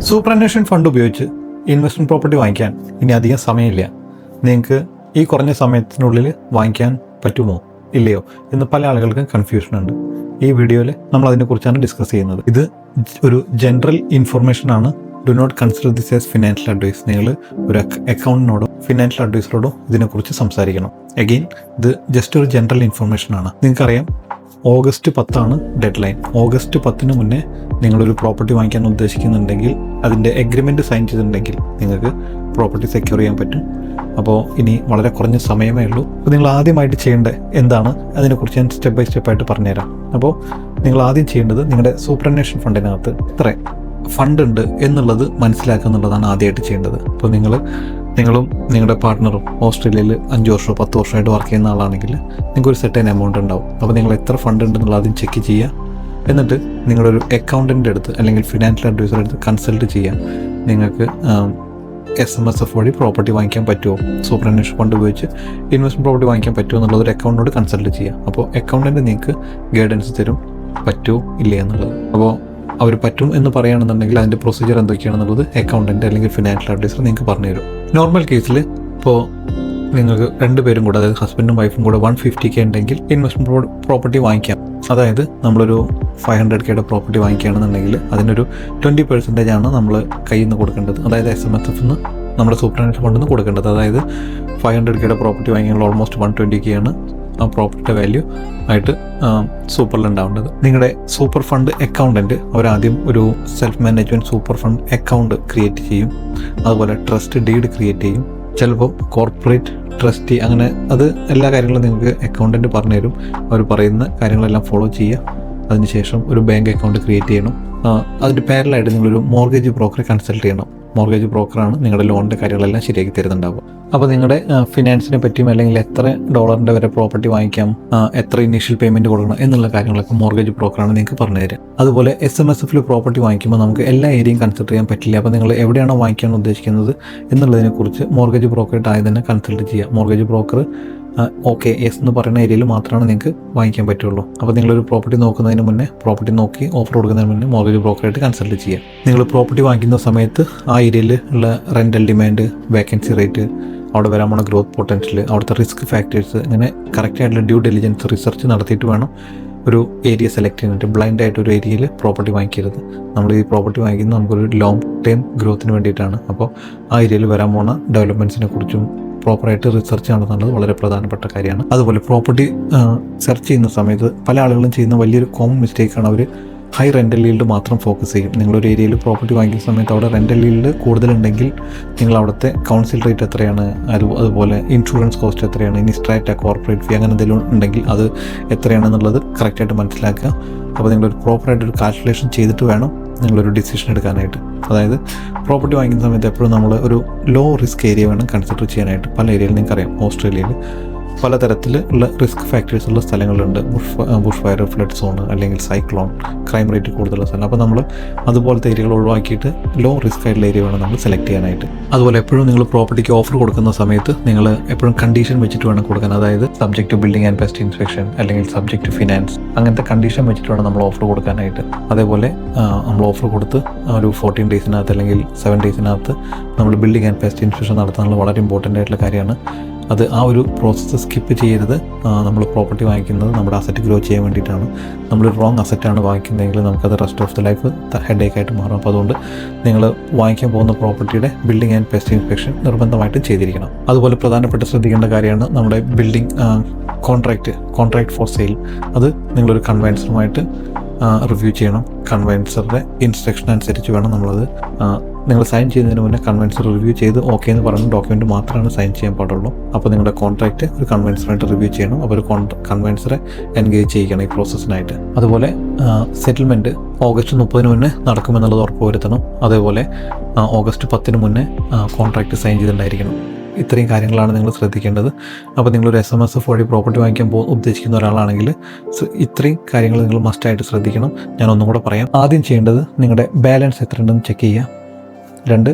സൂപ്പറാന്വേഷൻ fund ഉപയോഗിച്ച് investment property വാങ്ങിക്കാൻ ഇനി അധികം സമയമില്ല. നിങ്ങൾക്ക് ഈ കുറഞ്ഞ സമയത്തിനുള്ളിൽ വാങ്ങിക്കാൻ പറ്റുമോ ഇല്ലയോ എന്ന് പല ആളുകൾക്കും കൺഫ്യൂഷനുണ്ട്. ഈ വീഡിയോയിൽ നമ്മൾ അതിനെക്കുറിച്ചാണ് ഡിസ്കസ് ചെയ്യുന്നത്. ഇത് ഒരു ജനറൽ ഇൻഫർമേഷനാണ്. Do not consider this as financial advice. നിങ്ങൾ ഒരു അക്കൗണ്ടിനോടോ ഫിനാൻഷ്യൽ അഡ്വൈസറോടോ ഇതിനെക്കുറിച്ച് സംസാരിക്കണം. അഗെയിൻ ഇത് ജസ്റ്റ് ഒരു ജനറൽ ഇൻഫർമേഷനാണ്. നിങ്ങൾക്കറിയാം, ഓഗസ്റ്റ് 10 ഡെഡ് ലൈൻ. ഓഗസ്റ്റ് 10 മുന്നേ നിങ്ങളൊരു പ്രോപ്പർട്ടി വാങ്ങിക്കാൻ ഉദ്ദേശിക്കുന്നുണ്ടെങ്കിൽ, അതിൻ്റെ എഗ്രിമെൻറ്റ് സൈൻ ചെയ്തിട്ടുണ്ടെങ്കിൽ നിങ്ങൾക്ക് പ്രോപ്പർട്ടി സെക്യൂർ ചെയ്യാൻ പറ്റും. അപ്പോൾ ഇനി വളരെ കുറഞ്ഞ സമയമേ ഉള്ളൂ. അപ്പോൾ നിങ്ങൾ ആദ്യമായിട്ട് ചെയ്യേണ്ടത് എന്താണ്, അതിനെക്കുറിച്ച് ഞാൻ സ്റ്റെപ്പ് ബൈ സ്റ്റെപ്പായിട്ട് പറഞ്ഞുതരാം. അപ്പോൾ നിങ്ങൾ ആദ്യം ചെയ്യേണ്ടത് നിങ്ങളുടെ സൂപ്പറാന്വേഷൻ ഫണ്ടിനകത്ത് എത്ര ഫണ്ട് ഉണ്ട് എന്നുള്ളത് മനസ്സിലാക്കുക എന്നുള്ളതാണ് ആദ്യമായിട്ട് ചെയ്യേണ്ടത്. അപ്പോൾ നിങ്ങളും നിങ്ങളുടെ പാർട്ട്ണറും ഓസ്ട്രേലിയയിൽ 5 വർഷമോ 10 വർഷമായിട്ട് വർക്ക് ചെയ്യുന്ന ആളാണെങ്കിൽ നിങ്ങൾക്ക് ഒരു സെർട്ടൻ എമൗണ്ട് ഉണ്ടാവും. അപ്പോൾ നിങ്ങൾ എത്ര ഫണ്ട് ഉണ്ടെന്നുള്ള ആദ്യം ചെക്ക് ചെയ്യുക. എന്നിട്ട് നിങ്ങളൊരു അക്കൗണ്ടൻ്റ് അടുത്ത് അല്ലെങ്കിൽ ഫിനാൻഷ്യൽ അഡ്വൈസറുടെ അടുത്ത് കൺസൾട്ട് ചെയ്യുക. നിങ്ങൾക്ക് SMSF വഴി പ്രോപ്പർട്ടി വാങ്ങിക്കാൻ പറ്റുമോ, സൂപ്പറാന്വേഷൻ ഫണ്ട് ഉപയോഗിച്ച് ഇൻവെസ്റ്റ്മെൻറ്റ് പ്രോപ്പർട്ടി വാങ്ങിക്കാൻ പറ്റുമോ എന്നുള്ളത് ഒരു അക്കൗണ്ടിനോട് കൺസൾട്ട് ചെയ്യുക. അപ്പോൾ അക്കൗണ്ടൻ്റ് നിങ്ങൾക്ക് ഗൈഡൻസ് തരും പറ്റുമോ ഇല്ല എന്നുള്ളത്. അപ്പോൾ അവർ പറ്റും എന്ന് പറയുകയാണെന്നുണ്ടെങ്കിൽ അതിൻ്റെ പ്രൊസീജിയർ എന്തൊക്കെയാണെന്നുള്ളത് അക്കൗണ്ടൻ്റ് അല്ലെങ്കിൽ ഫിനാൻഷ്യൽ അഡ്വൈസർ നിങ്ങൾക്ക് പറഞ്ഞുതരും. നോർമൽ കേസിൽ ഇപ്പോൾ നിങ്ങൾക്ക് 2 പേരും കൂടെ, അതായത് ഹസ്ബൻഡും വൈഫും കൂടെ 150K ഉണ്ടെങ്കിൽ ഇൻവെസ്റ്റ്മെൻറ്റ് പ്രോപ്പർട്ടി വാങ്ങിക്കാം. അതായത് നമ്മളൊരു 500Kയുടെ പ്രോപ്പർട്ടി വാങ്ങിക്കുകയാണെന്നുണ്ടെങ്കിൽ അതിനൊരു 20% ആണ് നമ്മൾ കയ്യിൽ നിന്ന് കൊടുക്കേണ്ടത്. അതായത് SMSF നിന്ന് നമ്മുടെ സൂപ്പറാന്വേഷൻ ഫണ്ടിൽ നിന്ന് കൊടുക്കേണ്ടത്. അതായത് 500Kയുടെ പ്രോപ്പർട്ടി വാങ്ങിയാൽ ഓൾമോസ്റ്റ് 120K ആണ് ആ പ്രോപ്പർട്ടിയുടെ വാല്യൂ ആയിട്ട് സൂപ്പറിൽ ഉണ്ടാവേണ്ടത്. നിങ്ങളുടെ സൂപ്പർ ഫണ്ട് അക്കൗണ്ടൻറ്റ് അവരാദ്യം ഒരു self management super fund account create ചെയ്യും. അതുപോലെ ട്രസ്റ്റ് ഡീഡ് ക്രിയേറ്റ് ചെയ്യും. ചിലപ്പോൾ കോർപ്പറേറ്റ് ട്രസ്റ്റി, അങ്ങനെ അത് എല്ലാ കാര്യങ്ങളും നിങ്ങൾക്ക് അക്കൗണ്ടൻറ്റ് പറഞ്ഞുതരും. അവർ പറയുന്ന കാര്യങ്ങളെല്ലാം ഫോളോ ചെയ്യുക. അതിനുശേഷം ഒരു ബാങ്ക് അക്കൗണ്ട് ക്രിയേറ്റ് ചെയ്യണം. അതിൻ്റെ പാരലായിട്ട് നിങ്ങളൊരു മോർഗേജ് ബ്രോക്കറെ കൺസൾട്ട് ചെയ്യണം. മോർഗേജ് ബ്രോക്കറാണ് നിങ്ങളുടെ ലോണിൻ്റെ കാര്യങ്ങളെല്ലാം ശരിയാക്കി തരുന്നുണ്ടാവുക. അപ്പോൾ നിങ്ങളുടെ ഫിനാൻസിനെ പറ്റിയും അല്ലെങ്കിൽ എത്ര ഡോളറിൻ്റെ വരെ പ്രോപ്പർട്ടി വാങ്ങിക്കാം, എത്ര ഇനീഷ്യൽ പേയ്മെൻറ്റ് കൊടുക്കണം എന്നുള്ള കാര്യങ്ങളൊക്കെ മോർഗേജ് ബ്രോക്കറാണ് നിങ്ങൾക്ക് പറഞ്ഞു തരിക. അതുപോലെ SMSFൽ പ്രോപ്പർട്ടി വാങ്ങിക്കുമ്പോൾ നമുക്ക് എല്ലാ ഏരിയയും കൺസിഡർ ചെയ്യാൻ പറ്റില്ല. അപ്പോൾ നിങ്ങൾ എവിടെയാണോ വാങ്ങിക്കാൻ ഉദ്ദേശിക്കുന്നത് എന്നുള്ളതിനെക്കുറിച്ച് മോർഗേജ് ബ്രോക്കറായിട്ട് ആദ്യം തന്നെ കൺസൾട്ട് ചെയ്യുക. മോർഗേജ് ബ്രോക്കർ ഓക്കെ യെസ് എന്ന് പറയുന്ന ഏരിയയിൽ മാത്രമാണ് നിങ്ങൾക്ക് വാങ്ങിക്കാൻ പറ്റുള്ളൂ. അപ്പോൾ നിങ്ങളൊരു പ്രോപ്പർട്ടി നോക്കുന്നതിന് മുന്നേ, പ്രോപ്പർട്ടി നോക്കി ഓഫർ കൊടുക്കുന്നതിന് മുന്നേ മോർഗേജ് ബ്രോക്കറായിട്ട് കൺസൾട്ട് ചെയ്യുക. നിങ്ങൾ പ്രോപ്പർട്ടി വാങ്ങിക്കുന്ന സമയത്ത് ആ ഏരിയയിൽ ഉള്ള റെൻ്റൽ ഡിമാൻഡ്, വേക്കൻസി റേറ്റ്, അവിടെ വരാൻ പോണ ഗ്രോത്ത് പൊട്ടൻഷ്യൽ, അവിടുത്തെ റിസ്ക് ഫാക്ടേഴ്സ്, ഇങ്ങനെ കറക്റ്റായിട്ടുള്ള ഡ്യൂ ഡെലിജൻസ് റിസർച്ച് നടത്തിയിട്ട് വേണം ഒരു ഏരിയ സെലക്ട് ചെയ്യാനായിട്ട്. ബ്ലൈൻഡായിട്ട് ഒരു ഏരിയയിൽ പ്രോപ്പർട്ടി വാങ്ങിക്കരുത്. നമ്മൾ ഈ പ്രോപ്പർട്ടി വാങ്ങിക്കുന്നത് നമുക്കൊരു ലോങ് ടേം ഗ്രോത്തിന് വേണ്ടിയിട്ടാണ്. അപ്പോൾ ആ ഏരിയയിൽ വരാൻ പോണ ഡെവലപ്മെൻറ്റ്സിനെ കുറിച്ചും പ്രോപ്പറായിട്ട് റിസർച്ച് നടത്തുന്നത് വളരെ പ്രധാനപ്പെട്ട കാര്യമാണ്. അതുപോലെ പ്രോപ്പർട്ടി സെർച്ച് ചെയ്യുന്ന സമയത്ത് പല ആളുകളും ചെയ്യുന്ന വലിയൊരു കോമൺ മിസ്റ്റേക്കാണ്, അവർ ഹൈ റെൻ്റൽ ഈൽഡ് മാത്രം ഫോക്കസ് ചെയ്യും. നിങ്ങളൊരു ഏരിയയിൽ പ്രോപ്പർട്ടി വാങ്ങിക്കുന്ന സമയത്ത് അവിടെ റെൻ്റൽ ഈൽഡ് കൂടുതലുണ്ടെങ്കിൽ നിങ്ങൾ അവിടുത്തെ കൗൺസിൽ റേറ്റ് എത്രയാണ്, അതുപോലെ ഇൻഷുറൻസ് കോസ്റ്റ് എത്രയാണ്, ഇനി സ്ട്രാറ്റ, കോർപ്പറേറ്റ് ഫീ അങ്ങനെ എന്തെങ്കിലും ഉണ്ടെങ്കിൽ അത് എത്രയാണെന്നുള്ളത് കറക്റ്റായിട്ട് മനസ്സിലാക്കുക. അപ്പോൾ നിങ്ങളൊരു പ്രോപ്പറായിട്ടൊരു കാൽക്കുലേഷൻ ചെയ്തിട്ട് വേണം നിങ്ങളൊരു ഡിസിഷൻ എടുക്കാനായിട്ട്. അതായത് പ്രോപ്പർട്ടി വാങ്ങിക്കുന്ന സമയത്ത് എപ്പോഴും നമ്മൾ ഒരു ലോ റിസ്ക് ഏരിയ വേണം കൺസിഡർ ചെയ്യാനായിട്ട്. പല ഏരിയയിൽ നിങ്ങൾക്കറിയാം, ഓസ്ട്രേലിയയിൽ പലതരത്തിലുള്ള റിസ്ക് ഫാക്ടേഴ്സ് ഉള്ള സ്ഥലങ്ങളുണ്ട്. ബുഷ് ഫയർ, ഫ്ലഡ് സോൺ, അല്ലെങ്കിൽ സൈക്ലോൺ, ക്രൈം റേറ്റ് കൂടുതലുള്ള സ്ഥലം. അപ്പോൾ നമ്മൾ അതുപോലത്തെ ഏരിയകൾ ഒഴിവാക്കിയിട്ട് ലോ റിസ്ക് ആയിട്ടുള്ള ഏരിയ വേണം നമ്മൾ സെലക്ട് ചെയ്യാനായിട്ട്. അതുപോലെ എപ്പോഴും നിങ്ങൾ പ്രോപ്പർട്ടിക്ക് ഓഫർ കൊടുക്കുന്ന സമയത്ത് നിങ്ങൾ എപ്പോഴും കണ്ടീഷൻ വെച്ചിട്ട് വേണം കൊടുക്കാൻ. അതായത് subject to building and pest inspection, അല്ലെങ്കിൽ സബ്ജക്റ്റ് ടു ഫിനാൻസ്, അങ്ങനത്തെ കണ്ടീഷൻ വെച്ചിട്ട് വേണം നമ്മൾ ഓഫർ കൊടുക്കാനായിട്ട്. അതേപോലെ നമ്മൾ ഓഫർ കൊടുത്ത് ഒരു 14 ഡേയ്സിനകത്ത് അല്ലെങ്കിൽ 7 ഡേയ്സിനകത്ത് നമ്മൾ ബിൽഡിംഗ് ആൻഡ് പെസ്റ്റ് ഇൻസ്പെക്ഷൻ നടത്താനുള്ള വളരെ ഇമ്പോർട്ടൻ്റ് ആയിട്ടുള്ള കാര്യമാണ്. അത് ആ ഒരു പ്രോസസ്സ് സ്കിപ്പ് ചെയ്യരുത്. നമ്മൾ പ്രോപ്പർട്ടി വാങ്ങിക്കുന്നത് നമ്മുടെ അസറ്റ് ഗ്രോ ചെയ്യാൻ വേണ്ടിയിട്ടാണ്. നമ്മൾ റോങ് അസറ്റാണ് വാങ്ങിക്കുന്നതെങ്കിൽ നമുക്കത് rest of the life headache ആയിട്ട് മാറും. അപ്പോൾ അതുകൊണ്ട് നിങ്ങൾ വാങ്ങിക്കാൻ പോകുന്ന പ്രോപ്പർട്ടിയുടെ ബിൽഡിംഗ് ആൻഡ് പെസ്റ്റ് ഇൻസ്പെക്ഷൻ നിർബന്ധമായിട്ടും ചെയ്തിരിക്കണം. അതുപോലെ പ്രധാനപ്പെട്ട ശ്രദ്ധിക്കേണ്ട കാര്യമാണ് നമ്മുടെ ബിൽഡിംഗ് കോൺട്രാക്ട് ഫോർ സെയിൽ. അത് നിങ്ങളൊരു കൺവെൻസറുമായിട്ട് റിവ്യൂ ചെയ്യണം. കൺവെൻസറുടെ ഇൻസ്ട്രക്ഷൻ അനുസരിച്ച് വേണം നമ്മളത്. നിങ്ങൾ സൈൻ ചെയ്യുന്നതിന് മുന്നേ കൺവെൻസർ റിവ്യൂ ചെയ്ത് ഓക്കെ എന്ന് പറയുന്ന ഡോക്യുമെൻറ്റ് മാത്രമാണ് സൈൻ ചെയ്യാൻ പാടുള്ളൂ. അപ്പോൾ നിങ്ങളുടെ കോൺട്രാക്റ്റ് ഒരു കൺവെൻസറായിട്ട് റിവ്യൂ ചെയ്യണം. അപ്പോൾ ഒരു കൺവെൻസറെ എൻഗേജ് ചെയ്യണം ഈ പ്രോസസ്സിനായിട്ട്. അതുപോലെ സെറ്റിൽമെൻറ്റ് ഓഗസ്റ്റ് 30 മുന്നേ നടക്കുമെന്നുള്ളത് ഉറപ്പുവരുത്തണം. അതേപോലെ ഓഗസ്റ്റ് 10 മുന്നേ കോൺട്രാക്റ്റ് സൈൻ ചെയ്തിട്ടുണ്ടായിരിക്കണം. ഇത്രയും കാര്യങ്ങളാണ് നിങ്ങൾ ശ്രദ്ധിക്കേണ്ടത്. അപ്പോൾ നിങ്ങളൊരു SMSF വഴി പ്രോപ്പർട്ടി വാങ്ങിക്കാൻ ഉദ്ദേശിക്കുന്ന ഒരാളാണെങ്കിൽ ഇത്രയും കാര്യങ്ങൾ നിങ്ങൾ മസ്റ്റായിട്ട് ശ്രദ്ധിക്കണം. ഞാൻ ഒന്നും കൂടെ പറയാം. ആദ്യം ചെയ്യേണ്ടത് നിങ്ങളുടെ ബാലൻസ് എത്ര ഉണ്ടെന്ന് ചെക്ക് ചെയ്യുക. 2,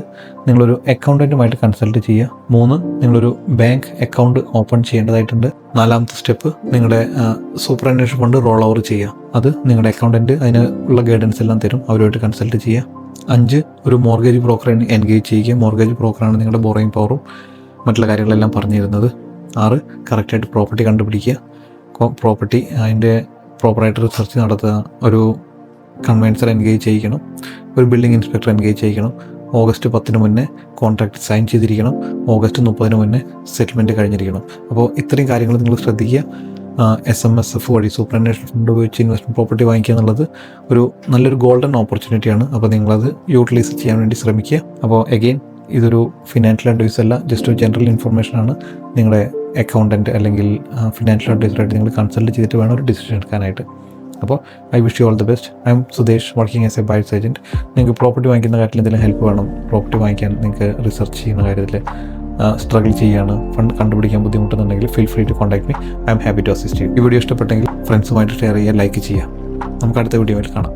നിങ്ങളൊരു അക്കൗണ്ടൻറ്റുമായിട്ട് കൺസൾട്ട് ചെയ്യുക. 3, നിങ്ങളൊരു ബാങ്ക് അക്കൗണ്ട് ഓപ്പൺ ചെയ്യേണ്ടതായിട്ടുണ്ട്. 4ാമത്തെ സ്റ്റെപ്പ്, നിങ്ങളുടെ സൂപ്പറാന്വേഷൻ ഫണ്ട് റോൾ ഓവർ ചെയ്യുക. അത് നിങ്ങളുടെ അക്കൗണ്ടൻറ്റ് അതിന് ഉള്ള ഗൈഡൻസ് എല്ലാം തരും. അവരുമായിട്ട് കൺസൾട്ട് ചെയ്യുക. 5 ഒരു മോർഗേജ് ബ്രോക്കറെ എൻഗേജ് ചെയ്യുക. മോർഗേജ് ബ്രോക്കറാണ് നിങ്ങളുടെ ബോറോയിങ് പവറും മറ്റുള്ള കാര്യങ്ങളെല്ലാം പറഞ്ഞു തരുന്നത്. 6 കറക്റ്റായിട്ട് പ്രോപ്പർട്ടി കണ്ടുപിടിക്കുക. പ്രോപ്പർട്ടി അതിൻ്റെ പ്രോപ്പറായിട്ട് റിസർച്ച് നടത്തുക. ഒരു കൺവെൻസർ എൻഗേജ് ചെയ്യിക്കണം. ഒരു ബിൽഡിംഗ് ഇൻസ്പെക്ടർ എൻഗേജ് ചെയ്യിക്കണം. ഓഗസ്റ്റ് 10 മുന്നേ കോൺട്രാക്ട് സൈൻ ചെയ്തിരിക്കണം. ഓഗസ്റ്റ് 30 മുന്നേ സെറ്റിൽമെൻറ്റ് കഴിഞ്ഞിരിക്കണം. അപ്പോൾ ഇത്രയും കാര്യങ്ങൾ നിങ്ങൾ ശ്രദ്ധിക്കുക. SMSF വഴി സൂപ്പർനേഷൻ ഫണ്ട് ഉപയോഗിച്ച് ഇൻവെസ്റ്റ്മെൻറ്റ് പ്രോപ്പർട്ടി വാങ്ങിക്കുക എന്നുള്ളത് ഒരു നല്ലൊരു ഗോൾഡൻ ഓപ്പർച്യൂണിറ്റിയാണ്. അപ്പോൾ നിങ്ങളത് യൂട്ടിലൈസ് ചെയ്യാൻ വേണ്ടി ശ്രമിക്കുക. അപ്പോൾ എഗെയിൻ ഇതൊരു ഫിനാൻഷ്യൽ അഡ്വൈസ് അല്ല, ജസ്റ്റ് ഒരു ജനറൽ ഇൻഫർമേഷനാണ്. നിങ്ങളുടെ അക്കൗണ്ടൻറ്റ് അല്ലെങ്കിൽ ഫിനാൻഷ്യൽ അഡ്വൈസറായിട്ട് നിങ്ങൾ കൺസൾട്ട് ചെയ്തിട്ട് വേണം ഒരു ഡിസിഷൻ എടുക്കാനായിട്ട്. അപ്പോൾ I wish you all the best. I am Sudesh, working as a buyer's agent. നിങ്ങൾക്ക് പ്രോപ്പർട്ടി വാങ്ങിക്കുന്ന കാര്യത്തിൽ എന്തെങ്കിലും ഹെൽപ്പ് വേണം, പ്രോപ്പർട്ടി വാങ്ങിക്കാൻ നിങ്ങൾക്ക് റിസർച്ച് ചെയ്യുന്ന കാര്യത്തിൽ സ്ട്രഗിൾ ചെയ്യുകയാണ്, ഫണ്ട് കണ്ടുപിടിക്കാൻ ബുദ്ധിമുട്ടുന്നുണ്ടെങ്കിൽ feel free to contact me. I'm happy to assist you. ഈ വീഡിയോ ഇഷ്ടപ്പെട്ടെങ്കിൽ ഫ്രണ്ട്സുമായിട്ട് ഷെയർ ചെയ്യുക, ലൈക്ക് ചെയ്യുക. നമുക്ക് അടുത്ത വീഡിയോയിൽ കാണാം.